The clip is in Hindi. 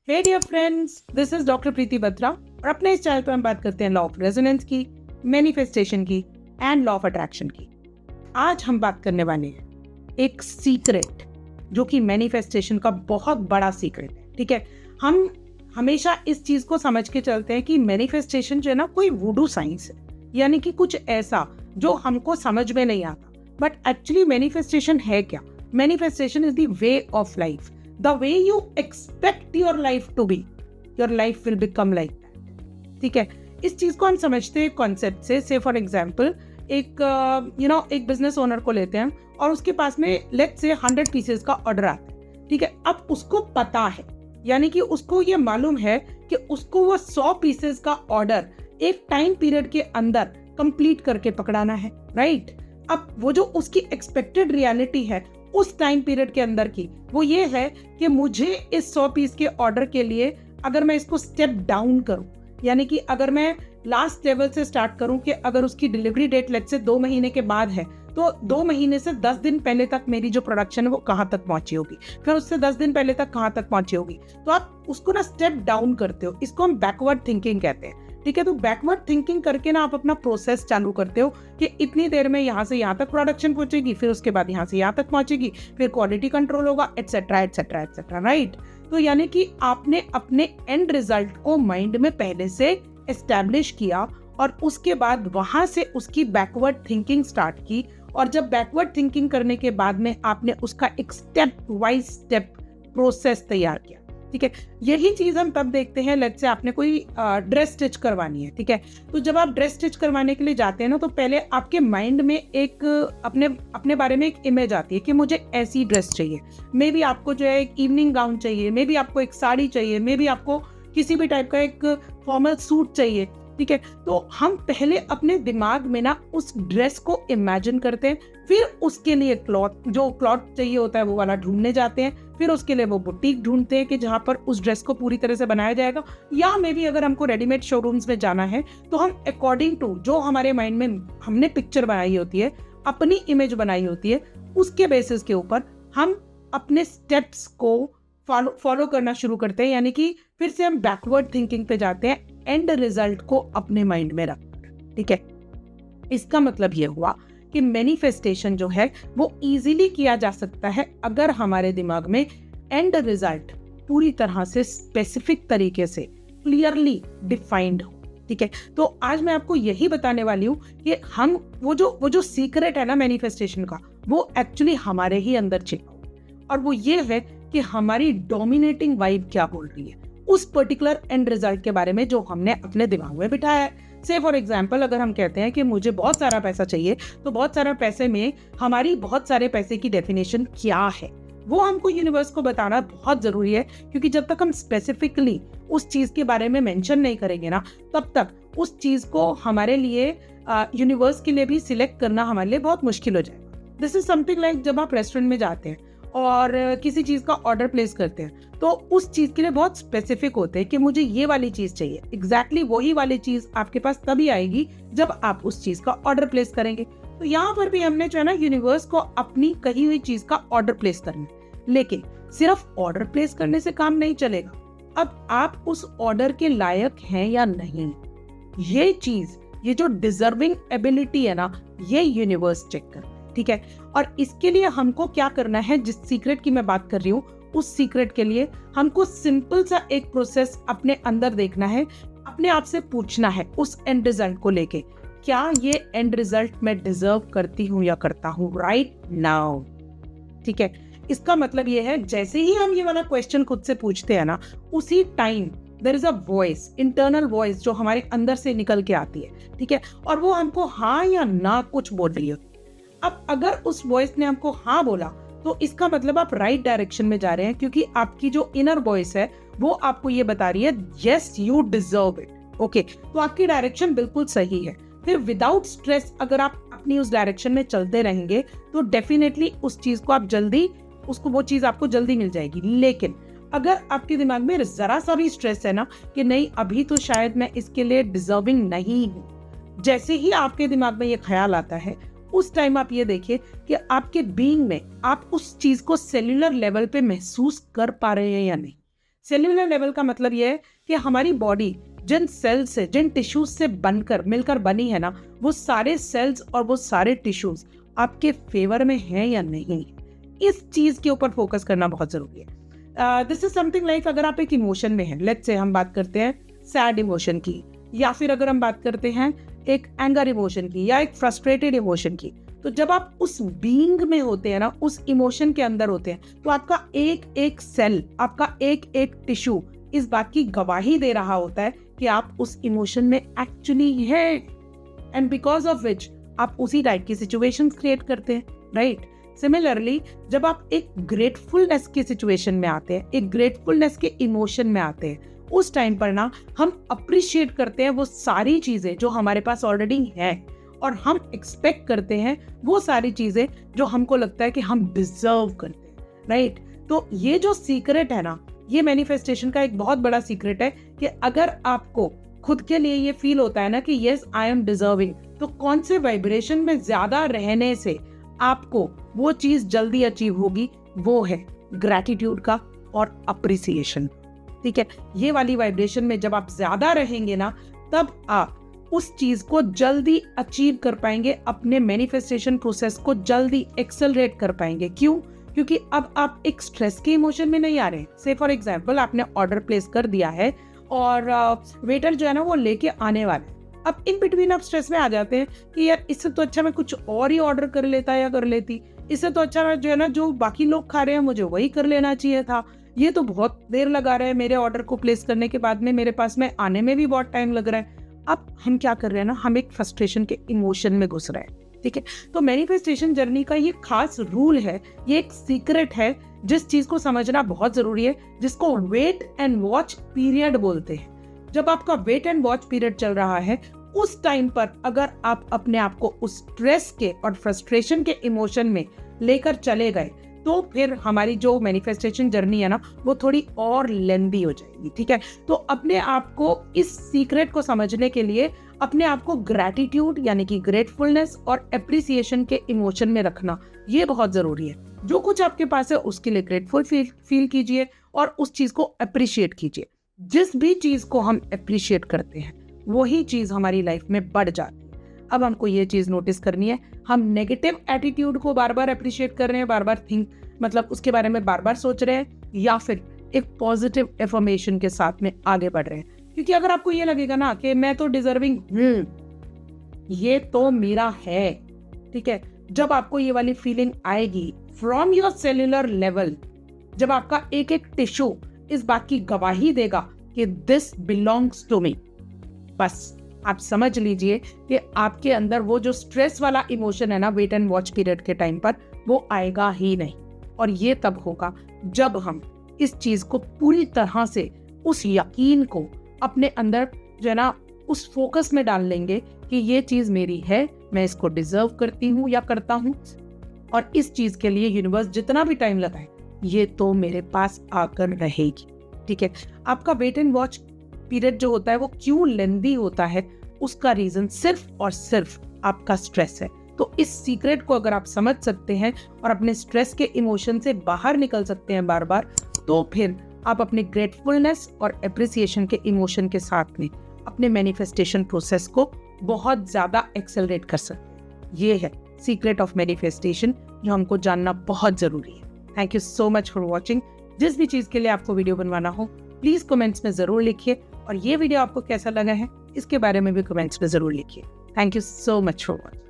Hey dear friends, this is doctor Preeti Batra और अपने इस चैनल पर हम बात करते हैं लॉ ऑफ रेजोनेंस की, मैनिफेस्टेशन की एंड लॉ ऑफ अट्रैक्शन की। आज हम बात करने वाले हैं एक सीक्रेट जो कि मैनिफेस्टेशन का बहुत बड़ा सीक्रेट है। ठीक है, हम हमेशा इस चीज को समझ के चलते हैं कि मैनिफेस्टेशन जो है ना कोई वुडू साइंस है, यानी कि कुछ ऐसा जो हमको समझ में नहीं आता। बट एक्चुअली मैनिफेस्टेशन है क्या? Manifestation is the way of life. The way you expect your life to be, your life will become like that. ठीक है, इस चीज को हम समझते हैं कॉन्सेप्ट से। से फॉर एग्जाम्पल एक एक बिजनेस ओनर को लेते हैं और उसके पास में लेट्स से 100 पीसेस का ऑर्डर आता है। ठीक है, अब उसको पता है, यानी कि उसको ये मालूम है कि उसको वो 100 पीसेस का ऑर्डर एक टाइम पीरियड के अंदर कंप्लीट करके पकड़ाना है, राइट? अब वो जो उसकी एक्सपेक्टेड रियलिटी है उस टाइम पीरियड के अंदर की, वो ये है कि मुझे इस 100 पीस के ऑर्डर के लिए अगर मैं इसको स्टेप डाउन करूं, यानी कि अगर मैं लास्ट लेवल से स्टार्ट करूं कि अगर उसकी डिलीवरी डेट लेट्स से 2 महीने के बाद है, तो 2 महीने से 10 दिन पहले तक मेरी जो प्रोडक्शन है वो कहां तक पहुंची होगी, फिर उससे 10 दिन पहले तक कहां तक पहुंची होगी। तो आप उसको ना स्टेप डाउन करते हो, इसको हम बैकवर्ड थिंकिंग कहते हैं। ठीक है, तो बैकवर्ड थिंकिंग करके ना आप अपना प्रोसेस चालू करते हो कि इतनी देर में यहाँ से यहाँ तक प्रोडक्शन पहुंचेगी, फिर उसके बाद यहाँ से यहाँ तक पहुंचेगी, फिर क्वालिटी कंट्रोल होगा, एटसेट्रा एटसेट्रा एटसेट्रा, राइट? तो यानी कि आपने अपने एंड रिजल्ट को माइंड में पहले से एस्टैब्लिश किया और उसके बाद वहां से उसकी बैकवर्ड थिंकिंग स्टार्ट की। और जब बैकवर्ड थिंकिंग करने के बाद में आपने उसका एक स्टेप वाइज स्टेप प्रोसेस तैयार किया। ठीक है, यही चीज हम तब देखते हैं लेट्स से आपने कोई ड्रेस स्टिच करवानी है। ठीक है, तो जब आप ड्रेस स्टिच करवाने के लिए जाते हैं ना, तो पहले आपके माइंड में एक अपने बारे में एक इमेज आती है कि मुझे ऐसी ड्रेस चाहिए। मे बी आपको जो है एक इवनिंग गाउन चाहिए, मे बी आपको एक साड़ी चाहिए, मे बी आपको किसी भी टाइप का एक फॉर्मल सूट चाहिए। ठीक है, तो हम पहले अपने दिमाग में ना उस ड्रेस को इमेजिन करते हैं, फिर उसके लिए क्लॉथ चाहिए होता है वो वाला ढूंढने जाते हैं, फिर उसके लिए वो बुटीक ढूंढते हैं कि जहां पर उस ड्रेस को पूरी तरह से बनाया जाएगा। या मे बी अगर हमको रेडीमेड शोरूम्स में जाना है तो हम अकॉर्डिंग टू जो हमारे माइंड में हमने पिक्चर बनाई होती है, अपनी इमेज बनाई होती है, उसके बेसिस के ऊपर हम अपने स्टेप्स को फॉलो करना शुरू करते हैं। यानी कि फिर से हम बैकवर्ड थिंकिंग पे जाते हैं, एंड रिजल्ट को अपने माइंड में रखकर। ठीक है, इसका मतलब यह हुआ कि मैनिफेस्टेशन जो है वो इजीली किया जा सकता है अगर हमारे दिमाग में एंड रिजल्ट पूरी तरह से स्पेसिफिक तरीके से क्लियरली डिफाइंड हो। ठीक है, तो आज मैं आपको यही बताने वाली हूँ कि हम वो जो सीक्रेट है ना मैनिफेस्टेशन का, वो एक्चुअली हमारे ही अंदर छिपा हो, और वो ये है कि हमारी डोमिनेटिंग वाइब क्या बोल रही है उस पर्टिकुलर एंड रिजल्ट के बारे में जो हमने अपने दिमाग में बिठाया है। से फॉर एग्जाम्पल अगर हम कहते हैं कि मुझे बहुत सारा पैसा चाहिए, तो बहुत सारा पैसे में हमारी बहुत सारे पैसे की डेफिनेशन क्या है वो हमको यूनिवर्स को बताना बहुत जरूरी है, क्योंकि जब तक हम स्पेसिफिकली उस चीज के बारे में मेंशन नहीं करेंगे ना, तब तक उस चीज को हमारे लिए यूनिवर्स के लिए भी सिलेक्ट करना हमारे लिए बहुत मुश्किल हो जाएगा। दिस इज समथिंग लाइक जब आप रेस्टोरेंट में जाते हैं और किसी चीज का ऑर्डर प्लेस करते हैं, तो उस चीज के लिए बहुत स्पेसिफिक होते हैं कि मुझे ये वाली चीज चाहिए। एग्जैक्टली वही वाली चीज आपके पास तभी आएगी जब आप उस चीज का ऑर्डर प्लेस करेंगे। तो यहाँ पर भी हमने जो है ना यूनिवर्स को अपनी कही हुई चीज का ऑर्डर प्लेस करना है, लेकिन सिर्फ ऑर्डर प्लेस करने से काम नहीं चलेगा। अब आप उस ऑर्डर के लायक हैं या नहीं, ये चीज, ये जो डिजर्विंग एबिलिटी है ना, ये यूनिवर्स चेक कर। ठीक है, और इसके लिए हमको क्या करना है, जिस सीक्रेट की मैं बात कर रही हूँ उस सीक्रेट के लिए हमको सिंपल सा एक प्रोसेस अपने अंदर देखना है, अपने आप से पूछना है उस एंड रिजल्ट को लेके, क्या ये एंड रिजल्ट मैं डिजर्व करती हूँ या करता हूँ राइट नाउ। ठीक है, इसका मतलब ये है जैसे ही हम ये वाला क्वेश्चन खुद से पूछते हैं ना, उसी time there is a voice, internal voice जो हमारे अंदर से निकल के आती है। ठीक है, और वो हमको हाँ या ना कुछ बोल रही है। अब अगर उस वॉइस ने हमको हाँ बोला तो इसका मतलब आप राइट डायरेक्शन में जा रहे हैं, क्योंकि आपकी जो इनर वॉइस है वो आपको ये बता रही है yes you deserve it. Okay, तो आपकी डायरेक्शन बिल्कुल सही है। फिर विदाउट स्ट्रेस अगर आप अपनी उस डायरेक्शन में चलते रहेंगे तो डेफिनेटली उस चीज को आप जल्दी, वो चीज आपको जल्दी मिल जाएगी। लेकिन अगर आपके दिमाग में जरा सा भी स्ट्रेस है ना कि नहीं अभी तो शायद मैं इसके लिए डिजर्विंग नहीं हूँ, जैसे ही आपके दिमाग में ये ख्याल आता है उस टाइम आप ये देखिए कि आपके बीइंग में आप उस चीज को सेल्यूलर लेवल पे महसूस कर पा रहे हैं या नहीं। सेल्यूलर लेवल का मतलब ये है कि हमारी बॉडी जिन सेल्स से, जिन टिश्यूज से बनकर मिलकर बनी है ना, वो सारे सेल्स और वो सारे टिश्यूज आपके फेवर में हैं या नहीं, इस चीज के ऊपर फोकस करना बहुत जरूरी है। दिस इज समथिंग लाइक अगर आप एक इमोशन में हैं, लेट्स से हम बात करते हैं सैड इमोशन की, या फिर अगर हम बात करते हैं एक एंगर इमोशन की या एक फ्रस्ट्रेटेड इमोशन की, तो जब आप उस बीइंग में होते हैं ना, उस इमोशन के अंदर होते हैं, तो आपका एक एक सेल, आपका एक एक टिश्यू इस बात की गवाही दे रहा होता है कि आप उस इमोशन में एक्चुअली हैं, एंड बिकॉज ऑफ विच आप उसी टाइप की सिचुएशंस क्रिएट करते हैं, राइट। सिमिलरली जब आप एक ग्रेटफुलनेस की सिचुएशन में आते हैं, एक ग्रेटफुलनेस के इमोशन में आते हैं, उस टाइम पर ना हम अप्रिशिएट करते हैं वो सारी चीजें जो हमारे पास ऑलरेडी हैं, और हम एक्सपेक्ट करते हैं वो सारी चीजें जो हमको लगता है कि हम डिजर्व करते हैं, राइट। तो ये जो सीक्रेट है ना, ये मैनिफेस्टेशन का एक बहुत बड़ा सीक्रेट है कि अगर आपको खुद के लिए ये फील होता है ना कि यस आई एम डिजर्विंग, तो कौन से वाइब्रेशन में ज्यादा रहने से आपको वो चीज जल्दी अचीव होगी, वो है ग्रैटिट्यूड का और अप्रिसिएशन, ठीक है। ये वाली वाइब्रेशन में जब आप ज्यादा रहेंगे ना, तब आप उस चीज को जल्दी अचीव कर पाएंगे, अपने मैनिफेस्टेशन प्रोसेस को जल्दी एक्सेलरेट कर पाएंगे। क्यों? क्योंकि अब आप एक स्ट्रेस के इमोशन में नहीं आ रहे। से फॉर एग्जाम्पल आपने ऑर्डर प्लेस कर दिया है और वेटर जो है ना वो लेके आने वाला है, अब इन बिटवीन आप स्ट्रेस में आ जाते हैं कि यार इससे तो अच्छा मैं कुछ और ही ऑर्डर कर लेता या कर लेती, इससे तो अच्छा जो है ना जो बाकी लोग खा रहे हैं मुझे वही कर लेना चाहिए था, ये तो बहुत देर लगा रहा है मेरे ऑर्डर को प्लेस करने के बाद में, मेरे पास में आने में भी बहुत टाइम लग रहा है। अब हम क्या कर रहे हैं ना, हम एक फ्रस्ट्रेशन के इमोशन में घुस रहे हैं, ठीक है। तो मैनिफेस्टेशन जर्नी का ये खास रूल है, ये एक सीक्रेट है जिस चीज को समझना बहुत जरूरी है, जिसको वेट एंड वॉच पीरियड बोलते हैं। जब आपका वेट एंड वॉच पीरियड चल रहा है, उस टाइम पर अगर आप अपने आप को उस स्ट्रेस के और फ्रस्ट्रेशन के इमोशन में लेकर चले गए, तो फिर हमारी जो मैनिफेस्टेशन जर्नी है ना, वो थोड़ी और लेंदी हो जाएगी, ठीक है। तो अपने आप को इस सीक्रेट को समझने के लिए अपने आप को ग्रैटिट्यूड यानी कि ग्रेटफुलनेस और एप्रिसिएशन के इमोशन में रखना, ये बहुत जरूरी है। जो कुछ आपके पास है उसके लिए ग्रेटफुल फील कीजिए और उस चीज को अप्रिशिएट कीजिए। जिस भी चीज को हम अप्रिशिएट करते हैं वही चीज हमारी लाइफ में बढ़ जाती है। अब हमको ये चीज नोटिस करनी है, हम नेगेटिव एटीट्यूड को बार बार अप्रिशिएट कर रहे हैं, बार बार मतलब उसके बारे में बार बार सोच रहे हैं, या फिर एक पॉजिटिव एफर्मेशन के साथ में आगे बढ़ रहे हैं। क्योंकि अगर आपको ये लगेगा ना कि मैं तो डिजर्विंग हूँ, ये तो मेरा है, ठीक है, जब आपको ये वाली फीलिंग आएगी फ्रॉम योर सेल्यूलर लेवल, जब आपका एक एक टिश्यू इस बात की गवाही देगा कि दिस बिलोंग्स टू मी, बस आप समझ लीजिए कि आपके अंदर वो जो स्ट्रेस वाला इमोशन है ना वेट एंड वॉच पीरियड के टाइम पर, वो आएगा ही नहीं। और ये तब होगा जब हम इस चीज को पूरी तरह से, उस यकीन को अपने अंदर जो है ना उस फोकस में डाल लेंगे कि ये चीज मेरी है, मैं इसको डिजर्व करती हूँ या करता हूँ, और इस चीज के लिए यूनिवर्स जितना भी टाइम लगाए ये तो मेरे पास आकर रहेगी, ठीक है। आपका वेट एंड वॉच पीरियड जो होता है वो क्यों लेंदी होता है, उसका रीजन सिर्फ और सिर्फ आपका स्ट्रेस है। तो इस सीक्रेट को अगर आप समझ सकते हैं और अपने स्ट्रेस के इमोशन से बाहर निकल सकते हैं बार बार, तो फिर आप अपने ग्रेटफुलनेस और एप्रिसिएशन के इमोशन के साथ में अपने मैनिफेस्टेशन प्रोसेस को बहुत ज्यादा एक्सेलरेट कर सकते हैं। ये है सीक्रेट ऑफ मैनिफेस्टेशन जो हमको जानना बहुत जरूरी है। Thank you so much for watching. जिस भी चीज के लिए आपको वीडियो बनवाना हो प्लीज कमेंट्स में जरूर लिखिए, और ये वीडियो आपको कैसा लगा है इसके बारे में भी कमेंट्स में जरूर लिखिए। Thank you so much for watching.